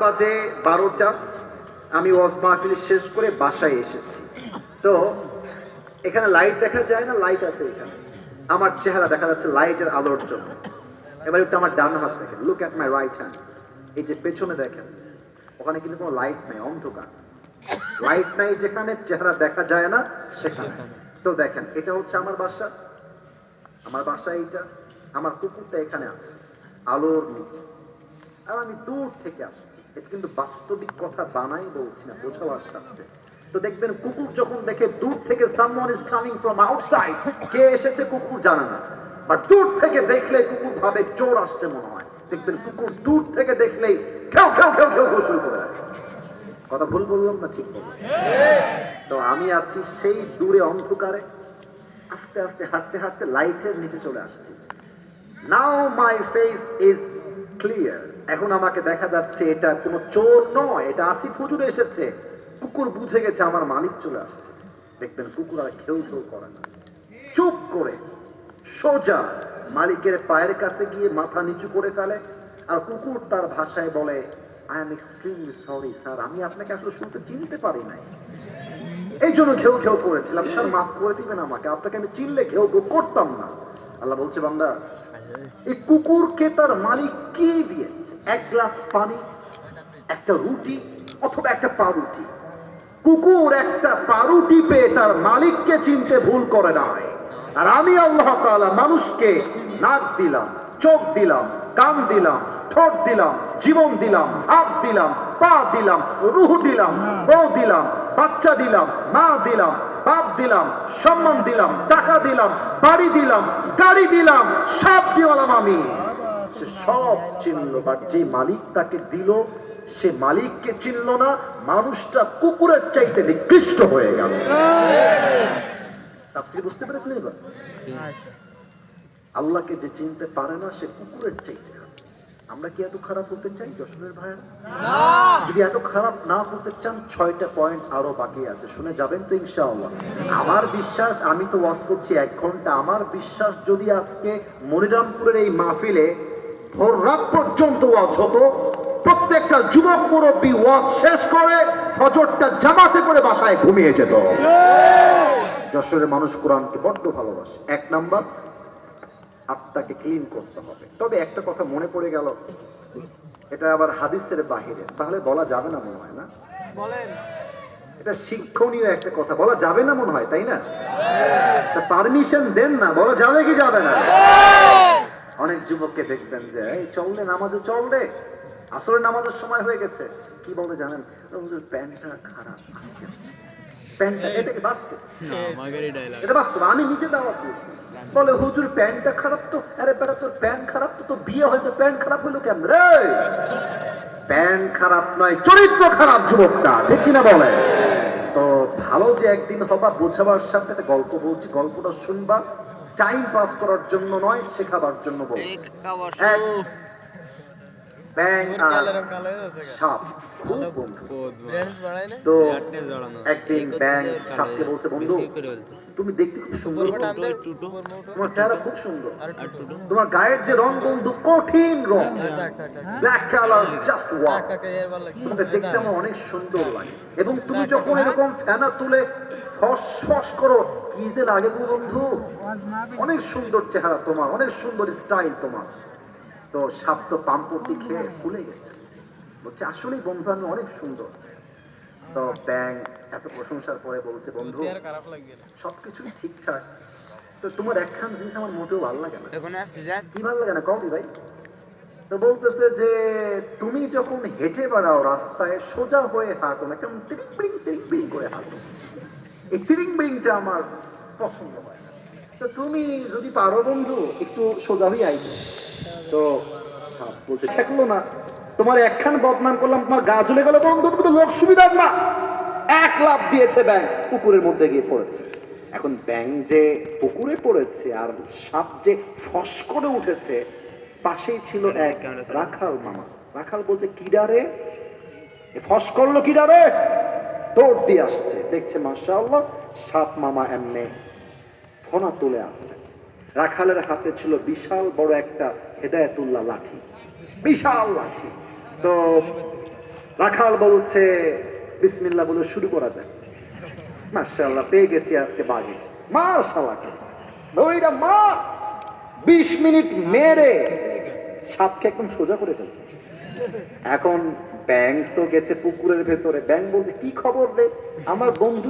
বাজে 12টা। আমি ওয়াজ মাহফিল শেষ করে বাসায় এসেছি। তো এখানে লাইট দেখা যায় না, লাইট আছে এখানে। আমার চেহারা দেখা যাচ্ছে লাইটের আলোর জন্য। এবার একটু আমার ডান হাত দেখেন, look at my right hand. এই যে পেছনে দেখেন, ওখানে কিন্তু কোনো লাইট নাই, অন্ধকার। লাইট নাই যেখানে, চেহারা দেখা যায় না সেখানে। তো দেখেন, এটা হচ্ছে আমার বাসা। আমার বাসা এইটা। আমার কুকুরটা এখানে আছে আলোর নিচে, আর আমি দূর থেকে আসছি। এটা কিন্তু বাস্তবিক কথা বানাই বলছি না, বোঝাবার সাথে। তো দেখবেন কুকুর যখন দেখে দূর থেকে someone is coming from outside, কে এসেছে কুকুর জানে না, বাট দূর থেকে দেখলে কুকুর ভাবে চোর আসছে মনে হয়। দেখবেন কুকুর দূর থেকে দেখলেই খেউ খেউ খেউ খেউ খেউ শুরু করে দেয়। কথা ভুল বললাম না ঠিক বললাম? তো আমি আছি সেই দূরে অন্ধকারে, আস্তে আস্তে হাঁটতে হাঁটতে লাইটের নিচে চলে আসছি। নাও মাই ফেস ইজ ক্লিয়ার। এখন আমাকে দেখা যাচ্ছে এটা কোনো চোর নয়, এটা আসিফ হুজুর এসেছে। কুকুর বুঝে গেছে আমার মালিক চলে আসছে। দেখবেন কুকুর আর খেউ খেউ করে না, চুপ করে সোজা মালিকের পায়ের কাছে গিয়ে মাথা নিচু করে ফেলে। আর কুকুর তার ভাষায় বলে, I am extremely sorry sir, আমি আপনাকে আসলে শুনতে চিনতে পারি নাই, এই জন্য ঘেউ ঘেউ করেছিলাম, স্যার মাফ করে দিবেন আমাকে, আপনাকে আমি চিনলে ঘেউ ঘেউ করতাম না। আল্লাহ বলছে, বান্দা, এই কুকুরকে তার মালিক কি দিয়েছে? এক গ্লাস পানি, একটা রুটি, অথবা একটা পাউরুটি। কুকুর একটা পাউরুটি পেয়ে তার মালিককে চিনতে ভুল করে নাই। আর আমি আল্লাহ তাআলা মানুষকে নাক দিলাম, চোখ দিলাম, কান দিলাম, ঠোঁট দিলাম, জীবন দিলাম, হাত দিলাম, পা দিলাম, রূহ দিলাম, বউ দিলাম, বাচ্চা দিলাম, মা দিলাম, বাপ দিলাম, সম্মান দিলাম, টাকা দিলাম, বাড়ি দিলাম, গাড়ি দিলাম, সব দিলাম আমি। সে সব চিনল, বাট যে মালিক তাকে দিল সে মালিককে চিনল না। মানুষটা কুকুরের চাইতে নিকৃষ্ট হয়ে গেল। তাফসীর বুঝতে পেরেছেন? এবার আল্লাহকে যে চিনতে পারে না সে কুকুরের চাইতে খারাপ। আমরা কি এত খারাপ হতে চাই যশোরের ভাইয়ের? যদি এত খারাপ না হতে চান, 6টা পয়েন্ট আরো বাকি আছে, শুনে যাবেন তো ইনশাআল্লাহ। আমার বিশ্বাস, আমি তো ওয়াজ করছি 1 ঘন্টা, আমার বিশ্বাস যদি আজকে মনিরামপুরের এই মাহফিলে ভোর রাত পর্যন্ত ওয়াজ হতো, প্রত্যেকটা যুবক মুরব্বী ওয়াজ শেষ করে ফজরটা জামাতে করে বাসায় ঘুমিয়ে যেত। যশোরের মানুষ কোরআনকে বড্ড ভালোবাসে। 1 নাম্বার, আত্মাকে ক্লিন করতে হবে। তবে একটা কথা মনে পড়ে গেল, এটা আবার হাদিসের বাহিরে, তাহলে বলা যাবে না মনে হয়, না বলেন? এটা শিক্ষণীয় একটা কথা, বলা যাবে না মনে হয়, তাই না? তা পারমিশন দেন না, বলা যাবে কি যাবে না? অনেক যুবককে দেখবেন যে, এই চল রে নামাজে, চল রে, আসলে নামাজের সময় হয়ে গেছে, কি বলতে জানেন? প্যান্টটা খারাপ, প্যান্টটা, এটা বাস্তব, এটা বাস্তব, আমি নিজে দাওয়াত দিয়েছি। বলে, হুজুর প্যান্টটা খারাপ তো। আরে বেটা, তোর প্যান্ট খারাপ তো, তোর বিয়ে হয়তো প্যান্ট খারাপ হলো কেমন রে? প্যান্ট খারাপ নয়, চরিত্র খারাপ যুবকটা, ঠিক কিনা বলে? তো ভালো যে একদিন হবা, বোঝাবার সাথে একটা গল্প বলছি, গল্পটা শুনবা, টাইম পাস করার জন্য নয়, শেখাবার জন্য বলছি। ব্যাং আর সাপ খুব বন্ধু। তো একদিন ব্যাং সাপকে বলছে, বন্ধু তুমি দেখতে খুব সুন্দর, তোমার চেহারা খুব সুন্দর, তোমার গায়ের যে রং বন্ধু, কঠিন রং, ব্ল্যাক কালার, জাস্ট ওয়াও, তোমাকে দেখতে আমার অনেক সুন্দর লাগে, এবং তুমি যখন এরকম ফেনা তুলে ফস ফস করো, কি যে লাগে বন্ধু, অনেক সুন্দর চেহারা তোমার, অনেক সুন্দর স্টাইল তোমার। তো সাপ তো পাম্পটি খেয়ে ফুলে গেছে, বলছে, আসলেই বন্ধু আমি অনেক সুন্দর। তো ব্যাং এত প্রশংসার পরে বলছে, বন্ধু সবকিছুই ঠিকঠাক, তো তোমার একখান জিনিস আমার মোটেও ভালো লাগে না। কি ভালো লাগে না, কবি ভাই? তো বলতেছে যে, তুমি যখন হেঁটে বেড়াও রাস্তায়, সোজা হয়ে হাঁটো না, কেমন তিরিং বিড়িং করে হাঁটো, এই তিরিং বিড়িংটা আমার পছন্দ হয় না। তো তুমি যদি পারো বন্ধু, একটু সোজা হয়ে আইবে। তো সাপ বলছে, ঠেকলো না, তোমার একখান বদনাম করলাম, তোমার গা জ্বলে গেল বন্ধু, তুমি তো লোক সুবিধার না। 1 লাফ দিয়েছে ব্যাং, পুকুরের মধ্যে গিয়ে পড়েছে। এখন ব্যাং যে পুকুরে পড়েছে আর সাপ যে ফস করে উঠেছে, পাশেই ছিল এক রাখাল মামা। রাখাল বলছে, কিডারে ফস করলো, কিডারে? দৌড় দিয়ে আসছে, দেখছে মাশাআল্লাহ সাপ মামা এমনি ফোনা তুলে আসছে। রাখালের হাতে ছিল বিশাল বড় একটা হেদায়েতুল্লাহ লাঠি, বিশাল লাঠি। তো রাখাল বলছে বিসমিল্লাহ বলে শুরু করা যায়। মাশাআল্লাহ, পেয়ে গেছি আজকে বাঘে। মার শালাকে দড়িটা মা, 20 মিনিট মেরে সাপকে একদম সোজা করে ফেলছে। এখন ব্যাং তো গেছে পুকুরের ভেতরে। ব্যাং বলছে কি খবর রে, আমার বন্ধু